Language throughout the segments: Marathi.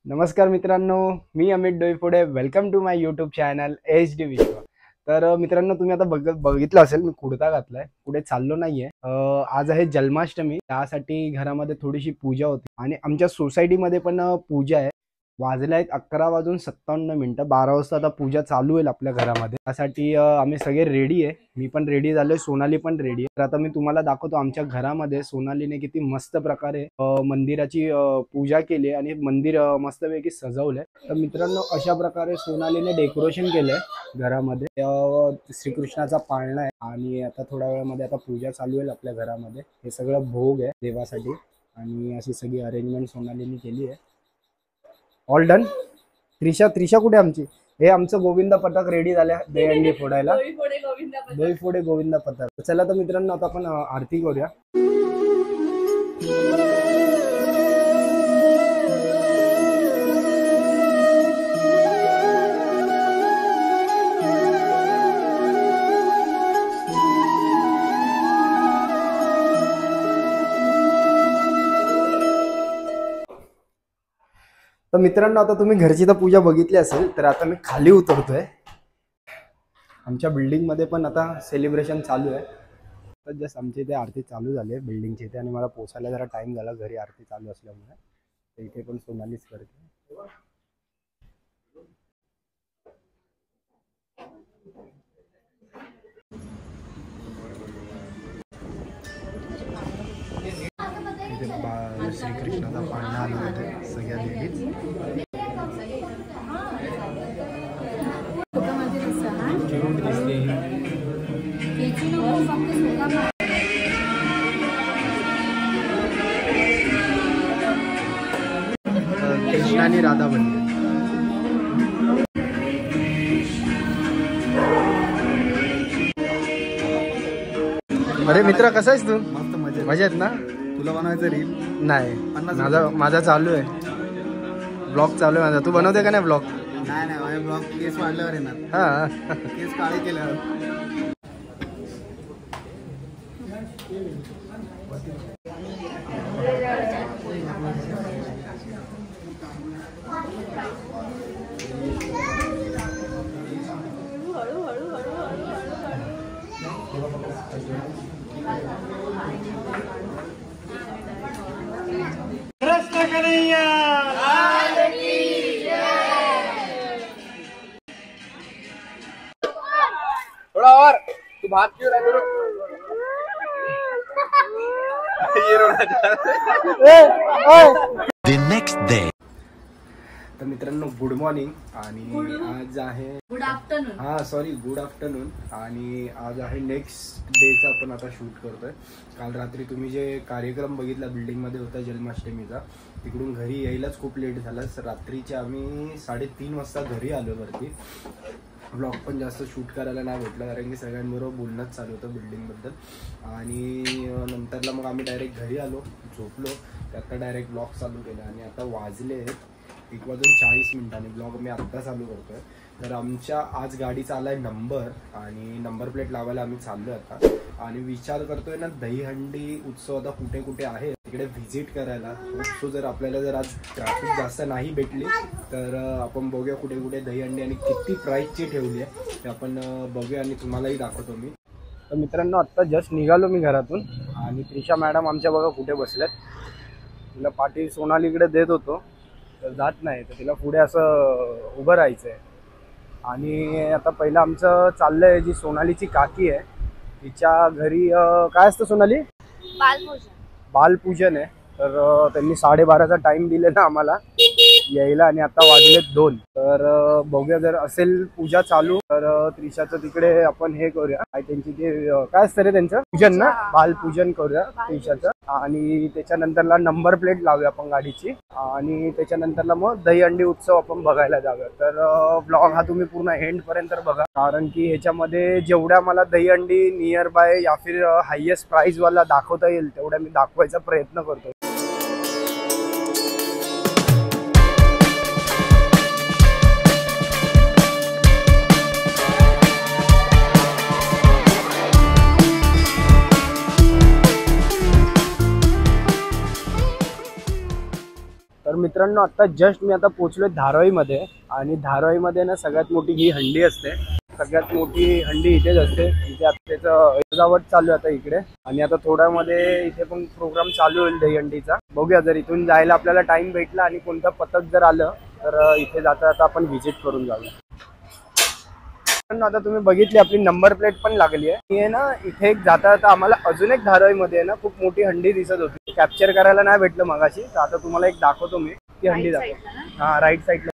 नमस्कार मित्रांनो, मी Amit Doiphode. Welcome to my YouTube channel HD Vishwa. तर मित्रांनो, तुम्ही आता बघितलं असेल मी कुर्ता घातलाय, कुठे चाललो नाहीये. आज आहे जन्माष्टमी, त्यासाठी घरामध्ये थोडीशी पूजा होती आणि आमच्या सोसायटीमध्ये पण पूजा आहे. वाजले आहेत 11:57. 12 वाजता आता पूजा चालू होईल आपल्या घरामध्ये. त्यासाठी आम्ही सगळे रेडी आहे. मी पण रेडी झालोय, सोनाली पण रेडी आहे. तर आता मी तुम्हाला दाखवतो आमच्या घरामध्ये सोनालीने किती मस्त प्रकारे मंदिराची पूजा केली आणि मंदिर मस्तपैकी सजवलंय. तर मित्रांनो, अशा प्रकारे सोनालीने डेकोरेशन केलंय घरामध्ये. श्रीकृष्णाचा पाळणा आहे आणि आता थोड्या वेळामध्ये आता पूजा चालू होईल आपल्या घरामध्ये. हे सगळं भोग आहे देवासाठी आणि अशी सगळी अरेंजमेंट सोनालीने केली आहे. All done. त्रिशा कुठे आमची? हे आमचं गोविंदा पथक रेडी झाल्या दहीहंडी फोडायला. दहीफोडे गोविंदा पथक. चला तर मित्रांनो, आता आपण आरती करूया. तर मित्रांनो, आता तुम्ही घरची तर पूजा बघितली असेल, तर आता मी खाली उतरतोय. आमच्या बिल्डिंग मध्ये पण आता सेलिब्रेशन चालू आहे. तर जस्ट आमच्या इथे आरती चालू झाली आहे बिल्डिंगच्या इथे आणि मला पोचायला जरा टाइम झाला घरी आरती चालू असल्यामुळे. तर इथे पण सोनालीच करते. इथे श्रीकृष्णाचा पाळणा आला होते सगळ्या लेडीज. कृष्ण आणि राधा बनले. अरे मित्रा, कसा आहेस तू? मस्त मजेत ना? तुला बनवायचं रील? नाही, माझा चालू आहे. ब्लॉग चालू आहे माझा. तू बनवते का नाही ब्लॉग? नाही माझे ब्लॉग केस वाढल्यावर येणार. हा, केस काळे केल्यावर. थोड़ा और तू भाग क्यों रहा है? ये रोना The next day. तर मित्रांनो, गुड मॉर्निंग. आणि आज आहे गुड आफ्टरनून. हा सॉरी, गुड आफ्टरनून. आणि आज आहे नेक्स्ट डेचा आपण आता शूट करतोय. काल रात्री तुम्ही जे कार्यक्रम बघितला बिल्डिंग मध्ये होता जन्माष्टमीचा, तिकडून घरी यायलाच खूप लेट झाला. रात्रीचे आम्ही 3:30 वाजता घरी आलो वरती. ब्लॉग पण जास्त शूट करायला नाही भेटलं कारण की सगळ्यांबरोबर बोलणंच चालू होतं बिल्डिंगबद्दल. आणि नंतरला मग आम्ही डायरेक्ट घरी आलो, झोपलो. आता डायरेक्ट ब्लॉग चालू केला आणि आता वाजले 1:40 ब्लॉग मी आत्ता चालू करतोय. तर आमच्या आज गाडीचा आलाय नंबर आणि नंबर प्लेट लावायला आम्ही चाललोय आता. आणि विचार करतोय ना, दहीहंडी उत्सव आता कुठे कुठे आहे तिकडे व्हिजिट करायला. सो जर आपल्याला जर आज ट्रॅफिक जास्त नाही भेटली तर आपण बघूया कुठे कुठे दहीहंडी आणि किती प्राईसची ठेवली आहे ते आपण बघूया आणि तुम्हालाही दाखवतो मी. तर मित्रांनो, आत्ता जस्ट निघालो मी घरातून आणि त्रिशा मॅडम आमच्या बघा कुठे बसल्यात. तिला पाठी सोनालीकडे देत होतो तर जात नाही, तर तिला पुढे असं उभं राहायचं आहे. आणि आता पहिलं आमचं चाललंय, जी सोनालीची काकी आहे तिच्या घरी काय असतं सोनाली? बालपूजन आहे. तर त्यांनी 12:30चा टाइम दिलेला आम्हाला यायला आणि आता वाजलेत 2. तर बघूया, जर असेल पूजा चालू तर त्रिशाचं तिकडे आपण हे करूया. त्यांची ते काय असतं रे त्यांचं पूजन ना, बालपूजन करूया त्रिशाचं. आणि त्याच्यानंतरला नंबर प्लेट लावूया आपण गाडीची आणि त्याच्यानंतरला मग दहीहंडी उत्सव आपण बघायला जाऊया. तर ब्लॉग हा तुम्ही पूर्ण एंड पर्यंत बघा कारण की ह्याच्यामध्ये जेवढ्या मला दहीहंडी नियर बाय या फिर हायेस्ट प्राइस वाला दाखवता येईल तेवढ्या मी दाखवायचा प्रयत्न करतो. तर मित्रांनो आता जस्ट मी आता पोहोचलोय धारावीमध्ये आणि धारावीमध्ये ना सगळ्यात मोठी ही हंडी असते. सगळ्यात मोठी हंडी इथेच असते. इथे आता त्याचं सजावट चालू आहे आता इकडे आणि आता थोड्यामध्ये इथे पण प्रोग्राम चालू होईल दहीहंडीचा. बघूया जर इथून जायला आपल्याला टाइम भेटला आणि कोणतं पथक जर आलं तर इथे जाता जाता आपण व्हिजिट करून जाऊया. आता तुम्ही बघितली आपली नंबर प्लेट पण लागली आहे ना. इथे एक जाता जाता आम्हाला अजून एक धारावीमध्ये आहे ना खूप मोठी हंडी दिसत होती. कॅप्चर करायला नाही भेटलं मगाशी, तर आता तुम्हाला एक दाखवतो मी ती हंडी दाखवतो. हा राईट साईडला.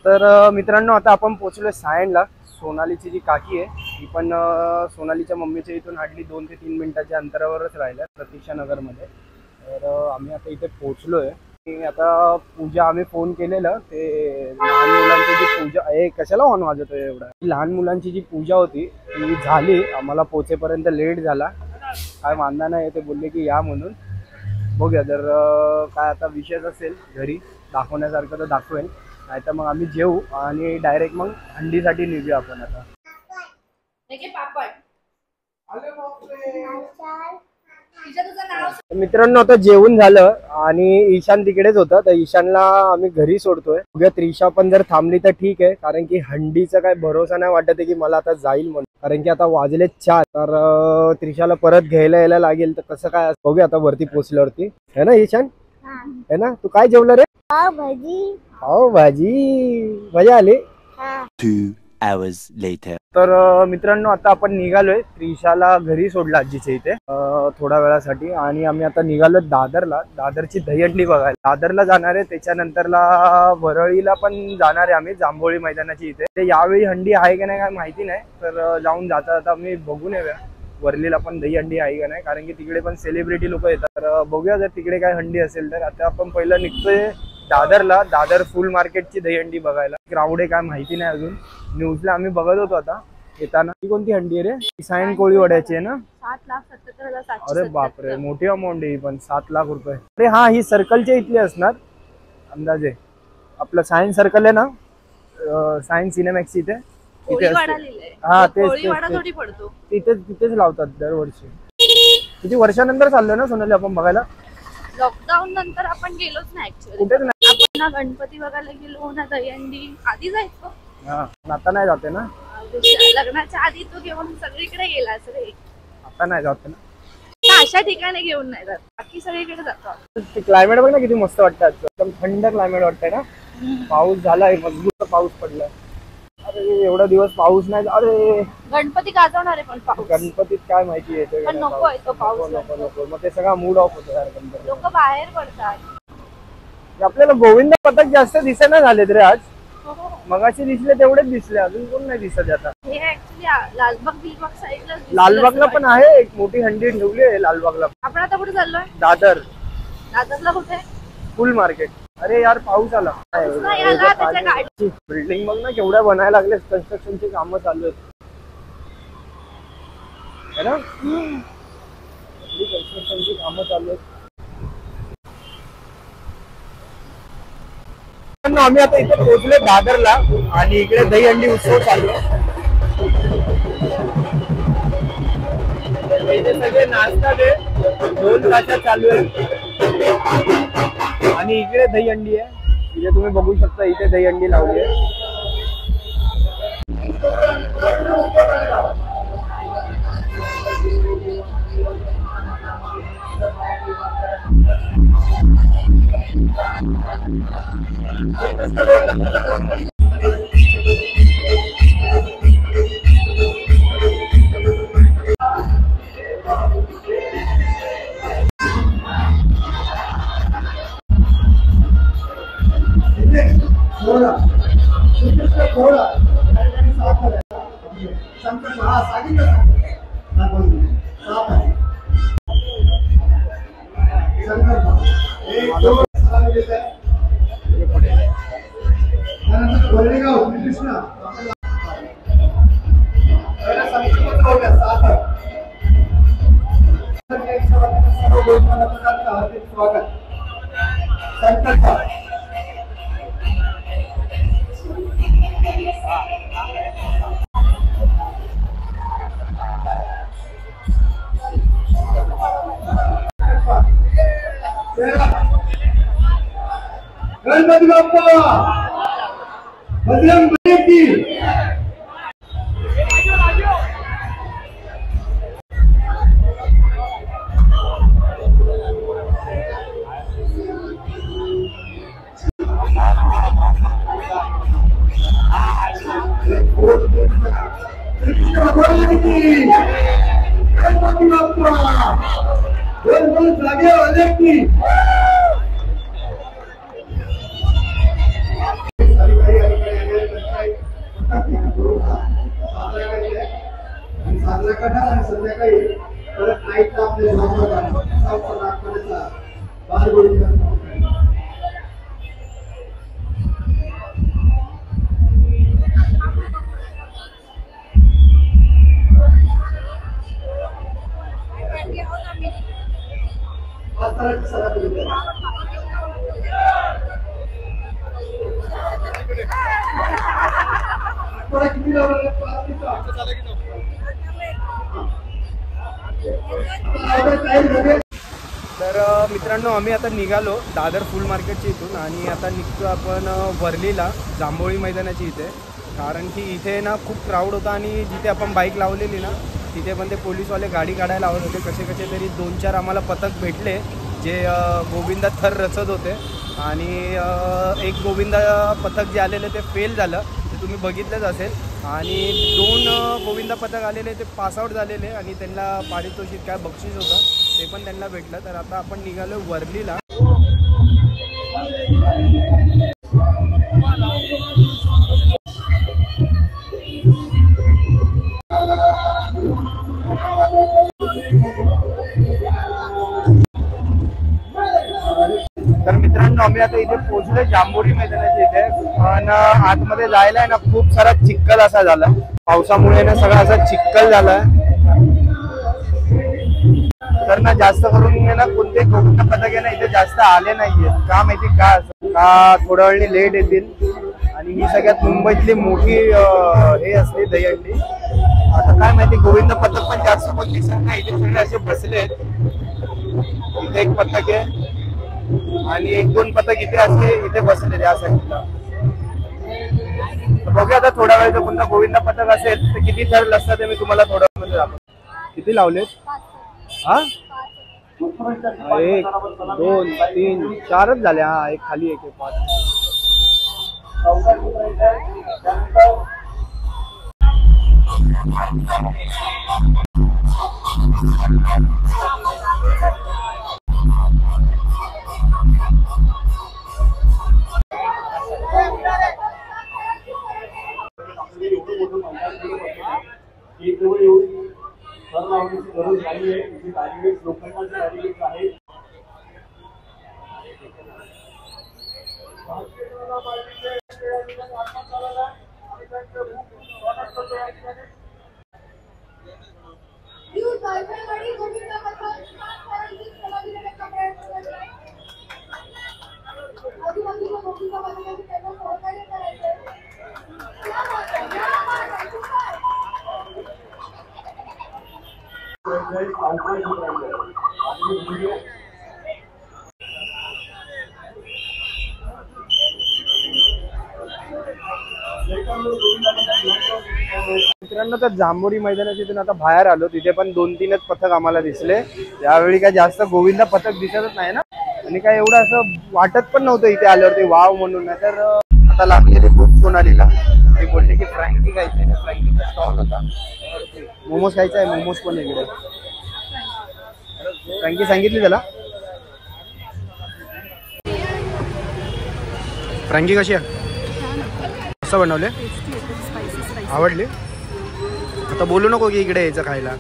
तर मित्रांनो आता आपण पोहोचलोय सायनला. सोनालीची जी काकी आहे ती पण सोनालीच्या मम्मीच्या इथून हार्डली 2 ते 3 मिनिटाच्या अंतरावरच राहिल्या प्रतीक्षा नगरमध्ये. तर आम्ही आता इथे पोहोचलोय. आता पूजा आम्ही फोन केलेलं ते लहान मुलांची जी पूजा कशाला ऑन वाजवतोय एवढा. लहान मुलांची जी पूजा होती ती झाली. आम्हाला पोहोचेपर्यंत लेट झाला. काय वांदा नाही, ते बोलले की या म्हणून. बघूया जर काय आता विशेष असेल घरी दाखवण्यासारखं तर दाखवेल, नाही तर मग आम्ही जेवू आणि डायरेक्ट मग हंडीसाठी निघूया आपण आता. मित्रांनो आता जेवण झालं आणि ईशान तिकडेच होता, तर ईशानला आम्ही घरी सोडतोय. बघूया त्रिशा पण जर थांबली तर ठीक आहे, कारण की हंडीचा काय भरोसा नाही वाटत आहे की मला आता जाईल म्हणून, कारण की आता वाजले 4. तर त्रिशाला परत घ्यायला यायला लागेल. तर कसं काय बघूया आता वरती पोहोचल्यावरती. है ना ईशान? है ना? तू काय जेवलं रे? पावभाजी. पावभाजी. मजा आली. 2 hours later. तर मित्रांनो आता आपण निघालोय. त्रिशाला घरी सोडला आजीच्या इथे थोड्या वेळासाठी आणि आम्ही आता निघालो दादरला. दादरची दहीहंडी बघायला दादरला जाणार आहे. त्याच्यानंतरला वरळीला पण जाणार आहे आम्ही, जांभोळी मैदानाची इथे. ते यावेळी हंडी आहे का नाही काय माहिती नाही, तर जाऊन जाता जाता आम्ही बघून येऊया वरलीला पण दहीहंडी आहे का नाही, कारण की तिकडे पण सेलिब्रिटी लोक येतात. तर बघूया जर तिकडे काय हंडी असेल तर. आता आपण पहिलं निघतोय दादरला. दादर फुल मार्केटची दहीहंडी बघायला. क्राऊड आहे काय माहिती नाही अजून. न्यूजला आम्ही बघत होतो आता येताना. ही कोणती हंडी आहे रे? सायन कोळीवाड्याची आहे ना? 7,77,700. अरे बापरे, मोठी अमाऊंट आहे पण. 7 लाख रुपये. अरे हा, ही सर्कलच्या इथली असणार अंदाजे. आपलं सायन्स सर्कल आहे ना, सायन्स सिनेमॅक्स इथे. हा तिथेच लावतात दरवर्षी. किती वर्षानंतर चाललोय ना सोनाली आपण बघायला? लॉकडाऊन नंतर आपण गेलोच नाही ऍक्च्युअली. कुठेच नाही. आपण ना गणपती बघायला गेलो ना दहीहंडी आधी जायचो. आता नाही जाते ना? लग्नाच्या आधी तू घेऊन सगळीकडे गेलास रे. आता नाही जाते ना. अशा ठिकाणी घेऊन नाही जात, बाकी सगळीकडे जातो. क्लायमेट बघ ना किती मस्त वाटतं. एकदम थंड क्लायमेट वाटतंय ना. पाऊस झालाय, मजबूत पाऊस पडलाय. अरे एवढा दिवस पाऊस नाही. अरे गणपती गाजवणार आहे पण पाऊस. गणपतीत काय माहिती येते पण नको आहे तो पाऊस. नको. मग ते सगळा मूड ऑफ होतो यार गणपती. लोक बाहेर पडतात. आपल्याला गोविंद पथक जास्त दिसेना झालेत रे आज. मगाशी दिसले तेवढेच दिसले, अजून कोण नाही दिसत आता. हे ऍक्च्युअली लालबाग बिलबाग साईडला. लालबागला पण आहे एक मोठी हंडी ठेवली आहे लालबागला. आपण आता कुठे चाललोय? दादर. दादरला कुठे? फुल मार्केट. अरे यार पाऊस आला. बिल्डिंग बघ ना केवढ्या बनायला लागले. कन्स्ट्रक्शनची कामं चालू आहेत है ना. कन्स्ट्रक्शनची कामं चालू आहेत. आम्ही आता इथे पोहोचलो दादरला आणि इकडे दहीहंडी उत्सव चालू आहे. इथे सगळे नाचतात आहे, ढोल ताशा चालू आहे आणि इकडे दहीहंडी आहे. इथे तुम्ही बघू शकता, इथे दहीहंडी लावली आहे. गणपती बाप्पा बजरंग बली की गणपती बाप्पा दोन जागे वाले की साजरा करा आणि संध्याकाळी परत नाईटला आपल्या तर मित्रांनो आम्ही आता निघालो दादर फुल मार्केटच्या इथून आणि आता निघतो आपण वर्लीला जांभोळी मैदानाची इथे, कारण की इथे ना खूप क्राऊड होता आणि जिथे आपण बाईक लावलेली ना तिथे पण ते पोलीसवाले गाडी काढायला लावत होते. कसे कसे तरी 2-4 आम्हाला पथक भेटले जे गोविंदा थर रचत होते आणि एक गोविंदा पथक जे आलेले ते फेल झालं, ते तुम्ही बघितलंच असेल. आणि 2 गोविंदा पथक आलेले ते पासआउट झालेले आणि त्यांना पारितोषिक काय बक्षीस होतं ते पण त्यांना भेटलं. तर आता आपण निघालो वर्लीला. तर मित्रांनो आम्ही आता इथे पोहोचलो जांभोळी मैदानाच्या इथे, पण आतमध्ये जायला आहे ना खूप सारा चिखल असा झाला, पावसामुळे ना सगळा असा चिखल झाला. तर ना जास्त करून ना कोणते गोविंदा पथक आहे ना इथे जास्त आले नाहीये, का माहिती का थोड्या वेळी लेट येतील आणि ही सगळ्यात मुंबईतली मोठी हे असते दहीहंडी. आता काय माहिती गोविंदा पथक पण जास्त कोण दिसत नाही, इथे सगळे असे बसले. इथे एक पथक आहे आणि 1-2 पथक इथे असते, इथे बसले या साईडला. बघूया आता थोड्या वेळ जर कोणता गोविंदा पथक असेल तर किती थर असतात ते मी तुम्हाला थोड्या वेळामध्ये दाखवतो. किती लावलेत? हा 1 2 3 4च झाले. हा एक खाली एक 5. गरज नाही आहे. इथे बॅरिगेड लोखंडाचे बॅरिगेड आहेत. मित्रांनो तर जांभोळी मैदानाच्या इथून आता बाहेर आलो, तिथे पण 2-3च पथक आम्हाला दिसले. यावेळी काय जास्त गोविंदा पथक दिसतच नाही ना, आणि काय एवढं असं वाटत पण नव्हतं इथे आल्यावरती वाव म्हणून. तर आता लागलेले खूप सोनालीला ते बोलले की फ्रँकी खायचं आहे, फ्रँकीचा स्टॉल होता. मोमोज खायचा आहे, मोमोज पण इकडे. फ्रँकी सांगितली त्याला. फ्रँकी कशी आहे, कसं बनवले, आवडली? आता बोलू नको की इकडे यायचं खायला.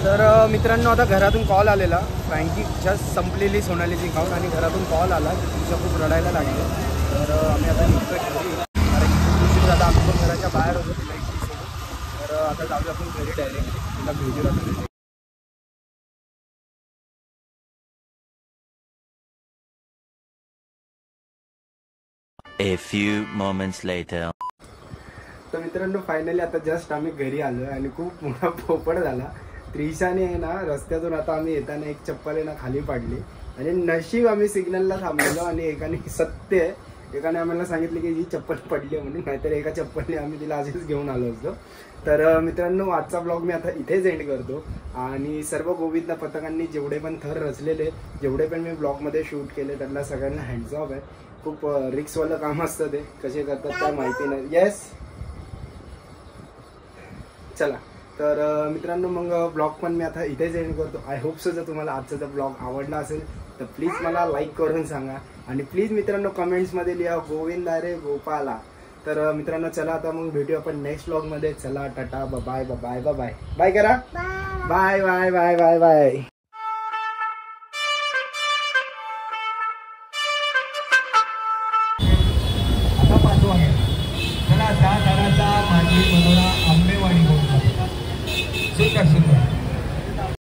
तर मित्रांनो आता घरातून कॉल आलेला, फ्रँकी जस्ट संपलेली सोनालीची खाऊन आणि घरातून कॉल आला की तिच्या खूप रडायला लागले. तर आम्ही आता निघतोय घरी, कारण की झाला आम्ही पण घराच्या बाहेर होतो तिला इकडे सोडून. तर आता जाऊया आपण घरी डायरेक्ट, तिला भेटू राहतो. A few moments later. तर मित्रांनो फायनली आता जस्ट आम्ही घरी आलो आणि खूप मोठा पोपट झाला. त्रिशाने आहे ना रस्त्यातून आता आम्ही येताना एक चप्पल आहे ना खाली पाडली आणि नशीब आम्ही सिग्नलला थांबलेलो आणि एकाने सत्य आहे, एकाने आम्हाला सांगितलं की ही चप्पल पडली आहे म्हणून, नाहीतर एका चप्पलने आम्ही तिला अशीच घेऊन आलो असतो. तर मित्रांनो आजचा ब्लॉग मी आता इथेच एंड करतो आणि सर्व गोविंदा पथकांनी जेवढे पण थर रचलेले, जेवढे पण मी ब्लॉगमध्ये शूट केले त्यांना सगळ्यांना हँड्स ऑफ आहे. खूप रिक्सवालं काम असतं ते, कसे करतात काय माहिती नाही. येस चला तर मित्रांनो मग ब्लॉग पण मी आता इथेच एंड करतो. आय होप सो जर तुम्हाला आजचा जर ब्लॉग आवडला असेल तर प्लीज मला लाईक करून सांगा आणि प्लीज मित्रांनो कमेंट्समध्ये लिहा गोविंदा रे गोपाला. तर मित्रांनो चला आता मग भेटूया आपण नेक्स्ट ब्लॉगमध्ये. चला tata bye bye bye bye bye करा bye bye bye bye bye. आता 5 वाजता चला 10 झाडाचा माझी मनोरा आंबेवाडी बोलतो सुंदर सुंदर